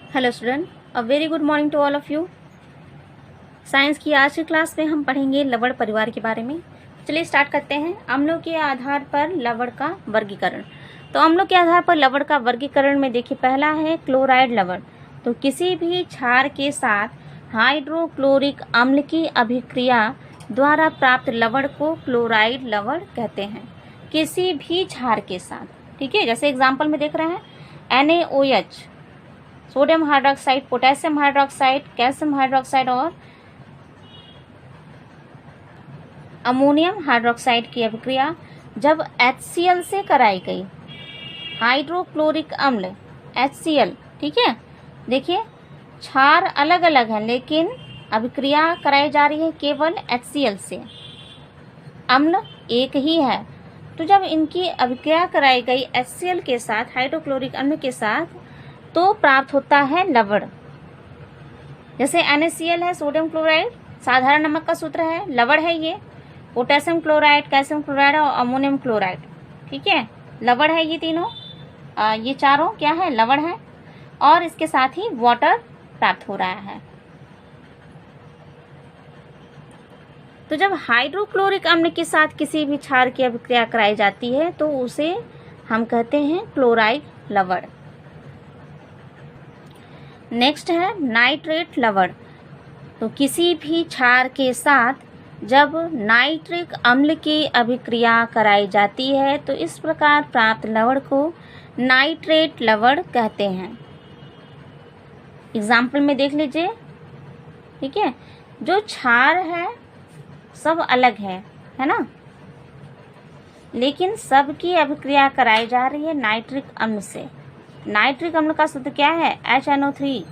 Hello student, a very good morning to all of you. Science की आज की class में हम पढ़ेंगे लवण परिवार के बारे में। चलिए स्टार्ट करते हैं। अम्लों के आधार पर लवण का वर्गीकरण। तो अम्लों के आधार पर लवण का वर्गीकरण में देखिए, पहला है क्लोराइड लवण। तो किसी भी क्षार के साथ हाइड्रोक्लोरिक अम्ल की अभिक्रिया द्वारा प्राप्त लवण को क्लोराइड लवण कहते हैं। किसी भी क्षार के साथ, ठीक है। जैसे एग्जाम्पल में देख रहे हैं NaOH, sodium hydroxide, potassium hydroxide, calcium hydroxide और अमोनियम हाइड्रोक्साइड की अभिक्रिया जब HCl से कराई गई, हाइड्रोक्लोरिक अम्ल HCl, ठीक है। देखिए क्षार अलग अलग हैं लेकिन अभिक्रिया कराई जा रही है केवल HCl से, अम्ल एक ही है। तो जब इनकी अभिक्रिया कराई गई HCl के साथ, हाइड्रोक्लोरिक अम्ल के साथ, तो प्राप्त होता है लवण। जैसे NaCl है, सोडियम क्लोराइड, साधारण नमक का सूत्र है, लवण है ये। पोटेशियम क्लोराइड, कैल्शियम क्लोराइड और अमोनियम क्लोराइड, ठीक है, लवण है ये तीनों। ये चारों क्या है, लवण है। और इसके साथ ही वाटर प्राप्त हो रहा है। तो जब हाइड्रोक्लोरिक अम्ल के साथ किसी भी क्षार की अभिक्रिया कराई जाती है तो उसे हम कहते हैं क्लोराइड लवण। नेक्स्ट है नाइट्रेट लवण। तो किसी भी क्षार के साथ जब नाइट्रिक अम्ल की अभिक्रिया कराई जाती है तो इस प्रकार प्राप्त लवण को नाइट्रेट लवण कहते हैं। एग्जाम्पल में देख लीजिए, ठीक है। जो क्षार है सब अलग है ना, लेकिन सबकी अभिक्रिया कराई जा रही है नाइट्रिक अम्ल से। नाइट्रिक अम्ल का सूत्र क्या है, HNO3।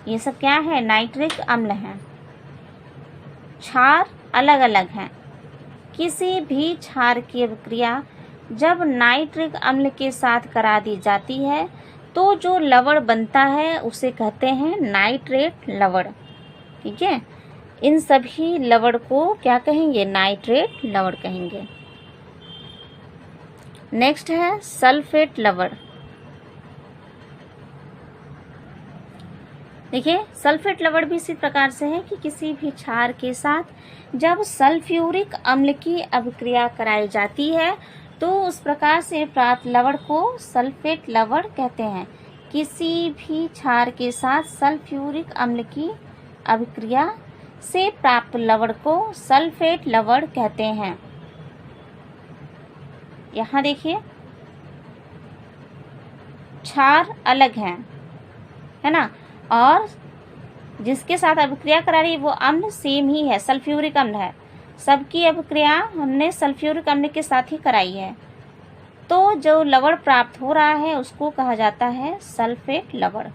ये सब क्या है, नाइट्रिक अम्ल हैं। क्षार अलग अलग हैं। किसी भी क्षार की अभिक्रिया जब नाइट्रिक अम्ल के साथ करा दी जाती है तो जो लवण बनता है उसे कहते हैं नाइट्रेट लवण, ठीक है। इन सभी लवण को क्या कहेंगे, नाइट्रेट लवण कहेंगे। नेक्स्ट है सल्फेट लवण। देखिए सल्फेट लवण भी इसी प्रकार से है कि किसी भी क्षार के साथ जब सल्फ्यूरिक अम्ल की अभिक्रिया कराई जाती है तो उस प्रकार से प्राप्त लवण को सल्फेट लवण कहते हैं। किसी भी क्षार के साथ सल्फ्यूरिक अम्ल की अभिक्रिया से प्राप्त लवण को सल्फेट लवण कहते हैं। यहाँ देखिए क्षार अलग है ना, और जिसके साथ अभिक्रिया करा रही है वो अम्ल सेम ही है, सल्फ्यूरिक अम्ल है। सबकी अभिक्रिया हमने सल्फ्यूरिक अम्ल के साथ ही कराई है, तो जो लवण प्राप्त हो रहा है उसको कहा जाता है सल्फेट लवण।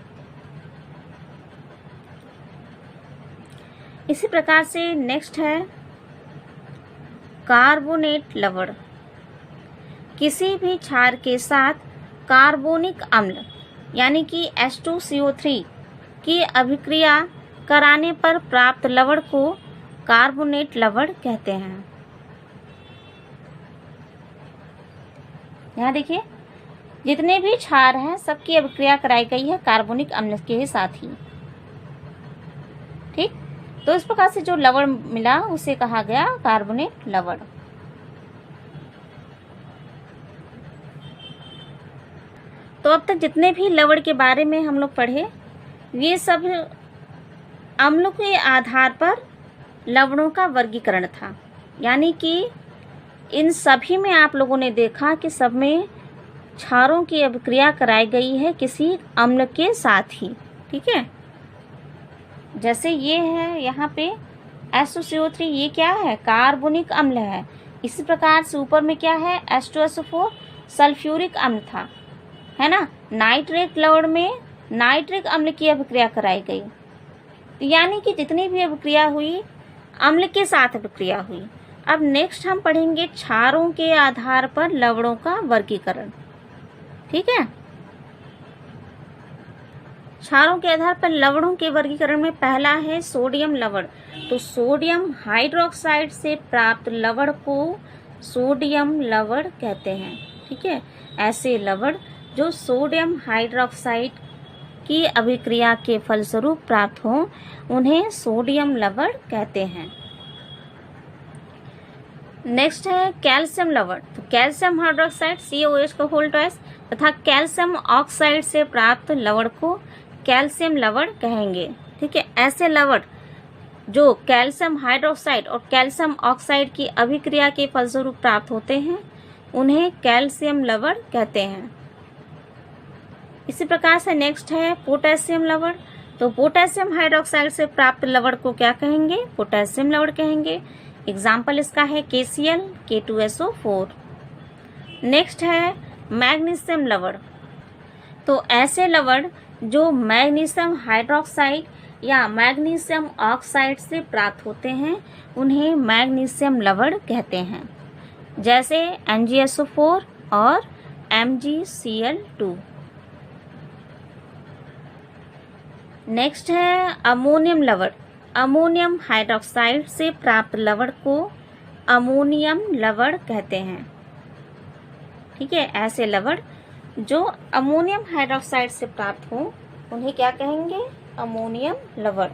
इसी प्रकार से नेक्स्ट है कार्बोनेट लवण। किसी भी क्षार के साथ कार्बोनिक अम्ल यानी कि H2CO3 की अभिक्रिया कराने पर प्राप्त लवण को कार्बोनेट लवण कहते हैं। यहाँ देखिए जितने भी क्षार हैं सबकी अभिक्रिया कराई गई है कार्बोनिक अम्ल के साथ ही, ठीक। तो इस प्रकार से जो लवण मिला उसे कहा गया कार्बोनेट लवण। तो अब तक जितने भी लवण के बारे में हम लोग पढ़े, ये सब अम्लों के आधार पर लवणों का वर्गीकरण था। यानी कि इन सभी में आप लोगों ने देखा कि सब में क्षारों की अभिक्रिया कराई गई है किसी अम्ल के साथ ही, ठीक है। जैसे ये है यहाँ पे H2CO3, ये क्या है, कार्बोनिक अम्ल है। इसी प्रकार से ऊपर में क्या है, H2SO4 सल्फ्यूरिक अम्ल था, है ना। नाइट्रेट लवण में नाइट्रिक अम्ल की अभिक्रिया कराई गई, यानी कि जितनी भी अभिक्रिया हुई अम्ल के साथ अभिक्रिया हुई। अब नेक्स्ट हम पढ़ेंगे क्षारों के आधार पर लवणों का वर्गीकरण, ठीक है। क्षारों के आधार पर लवणों के वर्गीकरण में पहला है सोडियम लवण। तो सोडियम हाइड्रोक्साइड से प्राप्त लवण को सोडियम लवण कहते हैं, ठीक है। ऐसे लवण जो सोडियम हाइड्रोक्साइड की अभिक्रिया के फलस्वरूप प्राप्त हो उन्हें सोडियम लवण कहते हैं। नेक्स्ट है कैल्शियम लवण। तो कैल्शियम हाइड्रोक्साइड CaOH को होल ट्वाइस तथा कैल्शियम ऑक्साइड से प्राप्त लवण को कैल्शियम लवण कहेंगे। ठीक है, ऐसे लवण जो कैल्शियम हाइड्रोक्साइड और कैल्शियम ऑक्साइड की अभिक्रिया के फलस्वरूप प्राप्त होते हैं उन्हें कैल्शियम लवण कहते हैं। इसी प्रकार से नेक्स्ट है पोटेशियम लवण। तो पोटेशियम हाइड्रोक्साइड से प्राप्त लवण को क्या कहेंगे? पोटेशियम लवण कहेंगे। एग्जाम्पल इसका है KCl, K2SO4। नेक्स्ट है मैग्नीशियम लवण। तो ऐसे लवण जो मैग्नीशियम हाइड्रोक्साइड या मैग्नीशियम ऑक्साइड से प्राप्त होते हैं उन्हें मैग्नीशियम लवण कहते हैं, जैसे MgSO4 और MgCl2। नेक्स्ट है अमोनियम लवण। अमोनियम हाइड्रोक्साइड से प्राप्त लवण को अमोनियम लवण कहते हैं। ठीक है, ऐसे लवण जो अमोनियम हाइड्रोक्साइड से प्राप्त हो उन्हें क्या कहेंगे? अमोनियम लवण।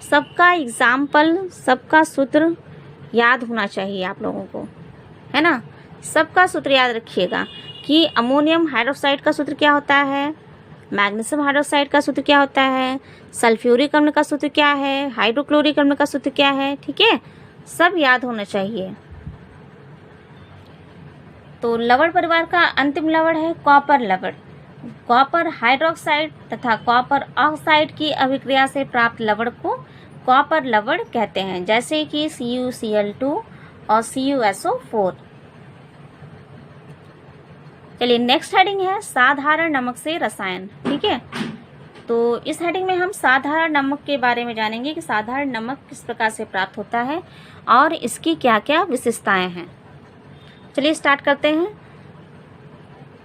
सबका एग्जाम्पल, सबका सूत्र याद होना चाहिए आप लोगों को, है ना। सबका सूत्र याद रखिएगा कि अमोनियम हाइड्रोक्साइड का सूत्र क्या होता है, मैग्नीशियम हाइड्रोक्साइड का सूत्र क्या होता है, सल्फ्यूरिक अम्ल का सूत्र क्या है, हाइड्रोक्लोरिक अम्ल का सूत्र क्या है। ठीक है, सब याद होना चाहिए। तो लवण परिवार का अंतिम लवण है कॉपर लवण। कॉपर हाइड्रोक्साइड तथा कॉपर ऑक्साइड की अभिक्रिया से प्राप्त लवण को कॉपर लवण कहते हैं, जैसे कि CuCl2 और CuSO4। चलिए नेक्स्ट हेडिंग है साधारण नमक से रसायन। ठीक है, तो इस हेडिंग में हम साधारण नमक के बारे में जानेंगे कि साधारण नमक किस प्रकार से प्राप्त होता है और इसकी क्या क्या विशेषताएं हैं। चलिए स्टार्ट करते हैं।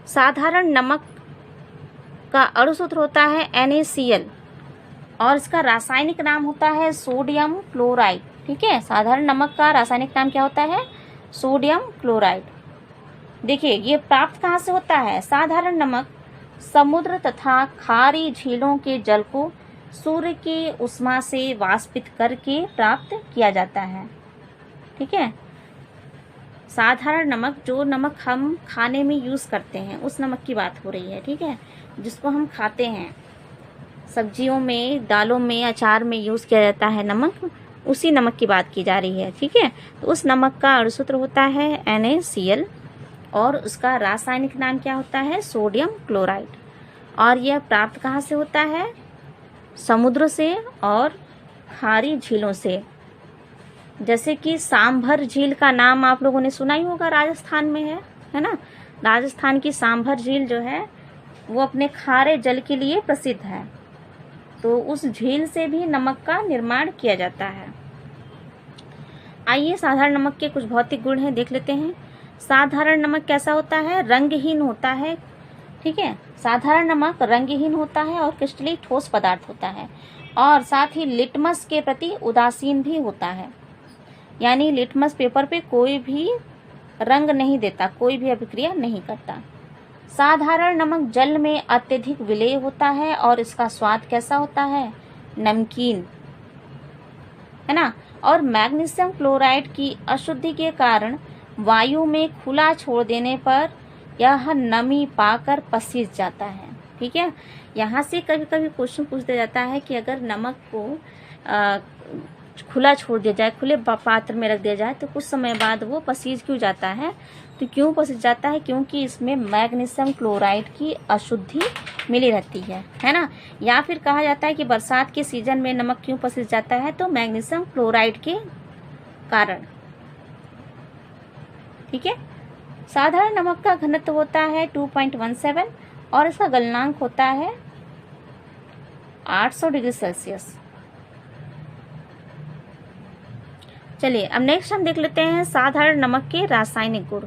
साधारण नमक का अणुसूत्र होता है NaCl और इसका रासायनिक नाम होता है सोडियम क्लोराइड। ठीक है, साधारण नमक का रासायनिक नाम क्या होता है? Sodium chloride. देखिए ये प्राप्त कहाँ से होता है? साधारण नमक समुद्र तथा खारी झीलों के जल को सूर्य की उष्मा से वाष्पित करके प्राप्त किया जाता है। ठीक है, साधारण नमक, जो नमक हम खाने में यूज करते हैं उस नमक की बात हो रही है। ठीक है, जिसको हम खाते हैं, सब्जियों में, दालों में, अचार में यूज किया जाता है नमक, उसी नमक की बात की जा रही है। ठीक है, तो उस नमक का अणुसूत्र होता है NaCl और उसका रासायनिक नाम क्या होता है? Sodium chloride. और यह प्राप्त कहाँ से होता है? समुद्र से और खारी झीलों से। जैसे कि सांभर झील का नाम आप लोगों ने सुना ही होगा, राजस्थान में है ना। राजस्थान की सांभर झील जो है वो अपने खारे जल के लिए प्रसिद्ध है। तो उस झील से भी नमक का निर्माण किया जाता है। आइए साधारण नमक के कुछ भौतिक गुण हैं, देख लेते हैं। साधारण नमक कैसा होता है? रंगहीन होता है। ठीक है, साधारण नमक रंगहीन होता है और क्रिस्टली ठोस पदार्थ होता है और साथ ही लिटमस के प्रति उदासीन भी होता है। यानी लिटमस पेपर पे कोई भी रंग नहीं देता, कोई भी अभिक्रिया नहीं करता। साधारण नमक जल में अत्यधिक विलेय होता है और इसका स्वाद कैसा होता है? नमकीन, है ना। और मैग्नीशियम क्लोराइड की अशुद्धि के कारण वायु में खुला छोड़ देने पर यह नमी पाकर पसीज जाता है। ठीक है, यहाँ से कभी कभी क्वेश्चन पूछ दिया जाता है कि अगर नमक को खुला छोड़ दिया जाए, खुले पात्र में रख दिया जाए तो कुछ समय बाद वो पसीज क्यों जाता है? तो क्यों पसीज जाता है? क्योंकि इसमें मैग्नीशियम क्लोराइड की अशुद्धि मिली रहती है ना। या फिर कहा जाता है कि बरसात के सीजन में नमक क्यों पसीज जाता है? तो मैग्नीशियम क्लोराइड के कारण। ठीक है, साधारण नमक का घनत्व होता है 2.17 और इसका गलनांक होता है 800 डिग्री सेल्सियस। चलिए अब नेक्स्ट हम देख लेते हैं साधारण नमक के रासायनिक गुण।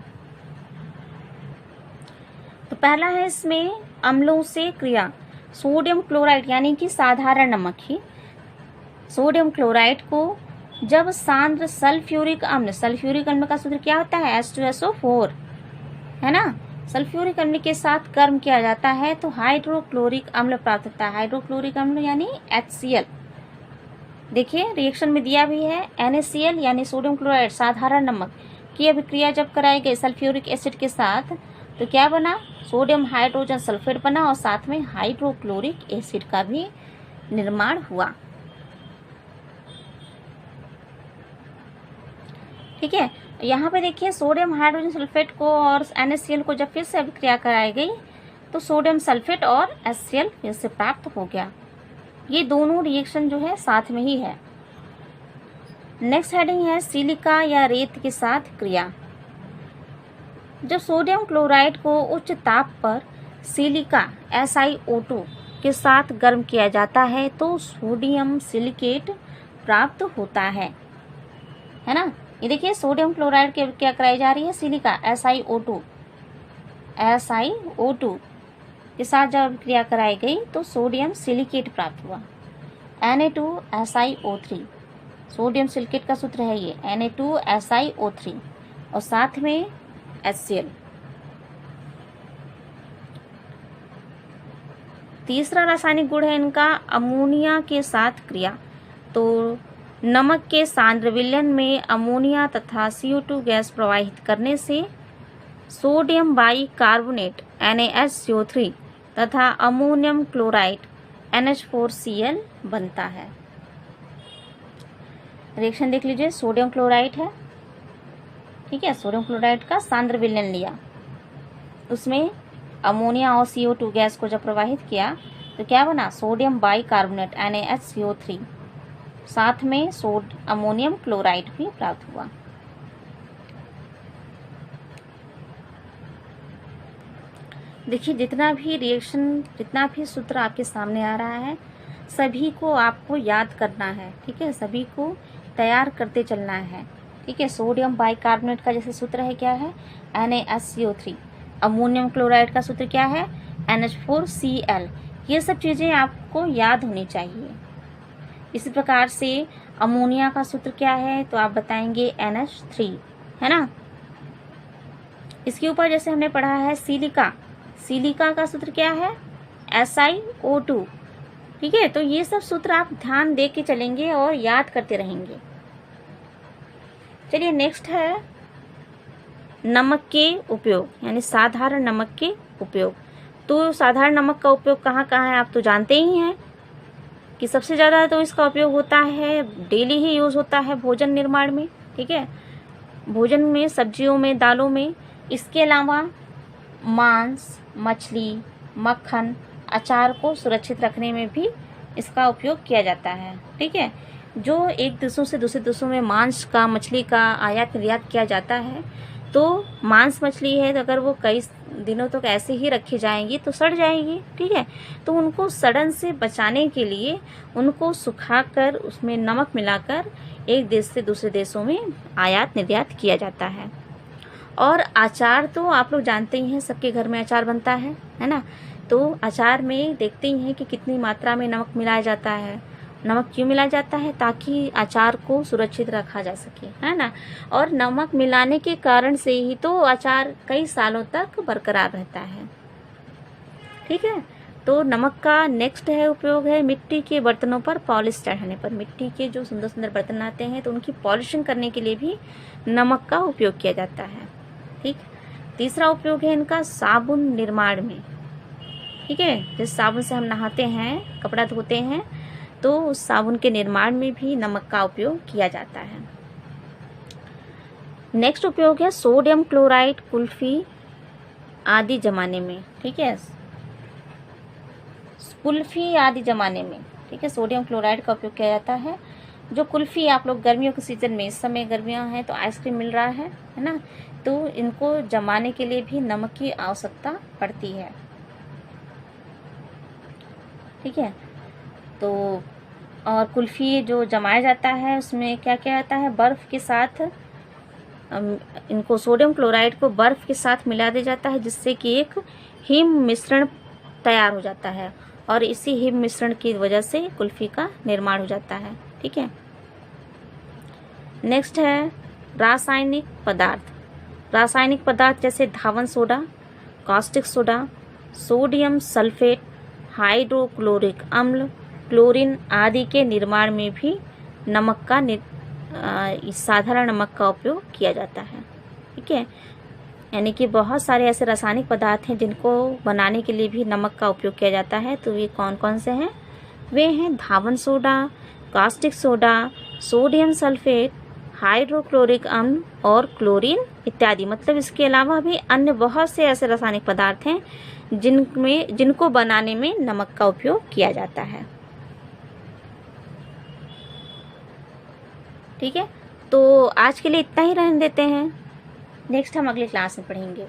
तो पहला है इसमें अम्लों से क्रिया। सोडियम क्लोराइड यानी कि साधारण नमक ही सोडियम क्लोराइड को जब सांद्र सल्फ्यूरिक अम्ल का सूत्र क्या होता है? H2SO4, है ना। सल्फ्यूरिक अम्ल के साथ गर्म किया जाता है तो हाइड्रोक्लोरिक अम्ल प्राप्त होता है। हाइड्रोक्लोरिक अम्ल यानी HCl। देखिए रिएक्शन में दिया भी है NaCl यानी सोडियम क्लोराइड साधारण नमक की अभिक्रिया जब कराई गई सल्फ्यूरिक एसिड के साथ तो क्या बना, सोडियम हाइड्रोजन सल्फेट बना और साथ में हाइड्रोक्लोरिक एसिड का भी निर्माण हुआ। ठीक है, यहाँ पे देखिए सोडियम हाइड्रोजन सल्फेट को और NaCl को जब फिर से अभिक्रिया कराई गई तो सोडियम सल्फेट और HCl फिर से प्राप्त हो गया। ये दोनों रिएक्शन जो है साथ में ही है। नेक्स्ट हेडिंग है सिलिका या रेत के साथ क्रिया। जब सोडियम क्लोराइड को उच्च ताप पर सिलिका SiO2 के साथ गर्म किया जाता है तो सोडियम सिलिकेट प्राप्त होता है ना। ये देखिए सोडियम क्लोराइड की क्या कराई जा रही है, सिलिका SiO2 के साथ जब क्रिया कराई गई तो सोडियम सिलिकेट प्राप्त हुआ। Na2SiO3 सोडियम सिलिकेट का सूत्र है ये Na2SiO3 और साथ में HCl। तीसरा रासायनिक गुण है इनका अमोनिया के साथ क्रिया। तो नमक के सांद्र विलयन में अमोनिया तथा CO2 गैस प्रवाहित करने से सोडियम बाई कार्बोनेट NaHCO3 तथा अमोनियम क्लोराइड NH4Cl बनता है। रिएक्शन देख लीजिए, सोडियम क्लोराइड है, ठीक है, सोडियम क्लोराइड का सांद्र विलयन लिया, उसमें अमोनिया और CO2 गैस को जब प्रवाहित किया तो क्या बना, सोडियम बाई कार्बोनेट NaHCO3 साथ में अमोनियम क्लोराइड भी प्राप्त हुआ। देखिए जितना भी रिएक्शन, जितना भी सूत्र आपके सामने आ रहा है सभी को आपको याद करना है, ठीक है, सभी को तैयार करते चलना है, ठीक है। सोडियम बाइकार्बोनेट का जैसे सूत्र है क्या है NaSCO3, अमोनियम क्लोराइड का सूत्र क्या है NH4Cl। ये सब चीज़ें आपको याद होनी चाहिए। इसी प्रकार से अमोनिया का सूत्र क्या है तो आप बताएंगे NH3, है ना। इसके ऊपर जैसे हमने पढ़ा है सिलिका, सिलिका का सूत्र क्या है SiO2, ठीक है। तो ये सब सूत्र आप ध्यान दे के चलेंगे और याद करते रहेंगे। चलिए नेक्स्ट है नमक के उपयोग, यानी साधारण नमक के उपयोग। तो साधारण नमक का उपयोग कहाँ कहाँ है आप तो जानते ही हैं कि सबसे ज़्यादा तो इसका उपयोग होता है, डेली ही यूज़ होता है भोजन निर्माण में, ठीक है, भोजन में, सब्जियों में, दालों में। इसके अलावा मांस, मछली, मक्खन, अचार को सुरक्षित रखने में भी इसका उपयोग किया जाता है, ठीक है। जो एक देशों से दूसरे देशों में मांस का, मछली का आयात निर्यात किया जाता है तो मांस मछली है तो अगर वो कई दिनों तक ऐसे ही रखी जाएंगी तो सड़ जाएगी, ठीक है। तो उनको सड़न से बचाने के लिए उनको सुखाकर उसमें नमक मिलाकर एक देश से दूसरे देशों में आयात निर्यात किया जाता है। और अचार तो आप लोग जानते ही हैं, सबके घर में अचार बनता है ना। तो अचार में देखते ही हैं कि कितनी मात्रा में नमक मिलाया जाता है। नमक क्यों मिलाया जाता है, ताकि अचार को सुरक्षित रखा जा सके, है ना। और नमक मिलाने के कारण से ही तो अचार कई सालों तक बरकरार रहता है, ठीक है। तो नमक का नेक्स्ट है उपयोग है मिट्टी के बर्तनों पर पॉलिश चढ़ाने पर। मिट्टी के जो सुंदर सुंदर बर्तन आते हैं तो उनकी पॉलिशिंग करने के लिए भी नमक का उपयोग किया जाता है, ठीक। तीसरा उपयोग है इनका साबुन निर्माण में, ठीक है। जिस साबुन से हम नहाते हैं, कपड़ा धोते हैं, तो उस साबुन के निर्माण में भी नमक का उपयोग किया जाता है। नेक्स्ट उपयोग है सोडियम क्लोराइड कुल्फी आदि जमाने में, ठीक है, कुल्फी आदि जमाने में, ठीक है, सोडियम क्लोराइड का उपयोग किया जाता है। जो कुल्फी आप लोग गर्मियों के सीजन में, इस समय गर्मियां हैं तो आइसक्रीम मिल रहा है ना, तो इनको जमाने के लिए भी नमक की आवश्यकता पड़ती है, ठीक है। तो और कुल्फी जो जमाया जाता है उसमें क्या क्या आता है, बर्फ़ के साथ इनको सोडियम क्लोराइड को बर्फ़ के साथ मिला दिया जाता है जिससे कि एक हिम मिश्रण तैयार हो जाता है और इसी हिम मिश्रण की वजह से कुल्फी का निर्माण हो जाता है, ठीक है। नेक्स्ट है रासायनिक पदार्थ। रासायनिक पदार्थ जैसे धावन soda, caustic soda, sodium sulphate, hydrochloric अम्ल, क्लोरीन आदि के निर्माण में भी नमक का साधारण नमक का उपयोग किया जाता है। ठीक है, यानी कि बहुत सारे ऐसे रासायनिक पदार्थ हैं जिनको बनाने के लिए भी नमक का उपयोग किया जाता है। तो ये कौन कौन से हैं? वे हैं धावन soda, caustic soda, sodium sulphate, hydrochloric अम्ल और क्लोरीन इत्यादि। मतलब इसके अलावा भी अन्य बहुत से ऐसे रासायनिक पदार्थ हैं जिनको बनाने में नमक का उपयोग किया जाता है। ठीक है, तो आज के लिए इतना ही रहने देते हैं। नेक्स्ट हम अगली क्लास में पढ़ेंगे।